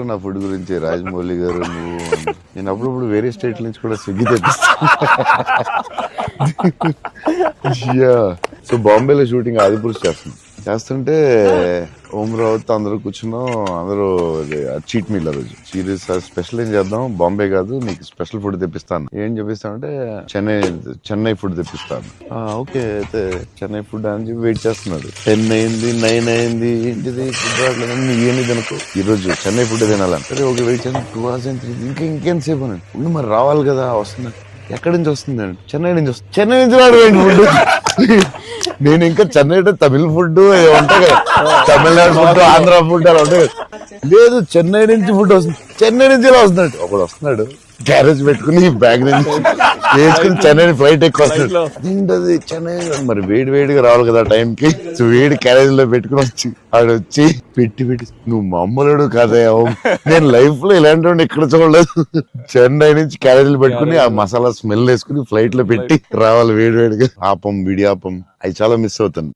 నా ఫుడ్ గురించి రాజమౌళి గారు నువ్వు నేను అప్పుడప్పుడు వేరే స్టేట్ నుంచి కూడా స్విగ్గీ తెప్పిస్తాను. సో బాంబేలో షూటింగ్ ఆదిపురుష్ చేస్తుంటే ఓం రావుత్ అందరూ కూర్చున్నాం. అందరూ చీట్ మీల్ ఆ రోజు సీరియస్ స్పెషల్ ఏం చేద్దాం, బాంబే కాదు నీకు స్పెషల్ ఫుడ్ తెప్పిస్తాను. ఏం చెప్పిస్తానంటే చెన్నై ఫుడ్ తెప్పిస్తాను. ఓకే అయితే చెన్నై ఫుడ్ అని చెప్పి వెయిట్ చేస్తున్నాడు. 10 అయింది, 9 అయింది, ఏంటిది ఫుడ్ రావట్లేదు, నువ్వు ఏమి తినకు ఈ రోజు చెన్నై ఫుడ్ తినాలని. సరే ఓకే వెయిట్ చేస్తాను. 2 hours అయింది, ఇంకెంతసేపు అని ఉండి మరి రావాలి కదా. వస్తున్నా. ఎక్కడి నుంచి వస్తుందండి? చెన్నై నుంచి వస్తుంది. చెన్నై నుంచి రావడం ఫుడ్. నేను ఇంకా చెన్నై తమిళ ఫుడ్ ఉంటాయి కదా, తమిళనాడు ఫుడ్, ఆంధ్ర ఫుడ్ అలా ఉంటాయి కదా. లేదు చెన్నై నుంచి ఫుడ్ వస్తుంది. చెన్నై నుంచి ఇలా వస్తున్నాడు. ఒకడు వస్తున్నాడు క్యారేజ్ పెట్టుకుని బ్యాగ్ నుంచి వేసుకుని చెన్నై ఫ్లైట్ ఎక్కువ వస్తున్నాడు. అదేంటది చెన్నై మరి వేడి వేడిగా రావాలి కదా టైంకి. వేడి క్యారేజ్ లో పెట్టుకుని వచ్చి ఆడు వచ్చి పెట్టి నువ్వు మామూలుడు కాదా, నేను లైఫ్ లో ఇలాంటి వాడిని ఎక్కడ చూడలేదు. చెన్నై నుంచి క్యారేజీలు పెట్టుకుని ఆ మసాలా స్మెల్ వేసుకుని ఫ్లైట్ లో పెట్టి రావాలి వేడి వేడిగా. ఆపం విడియాపం అవి చాలా మిస్ అవుతాను.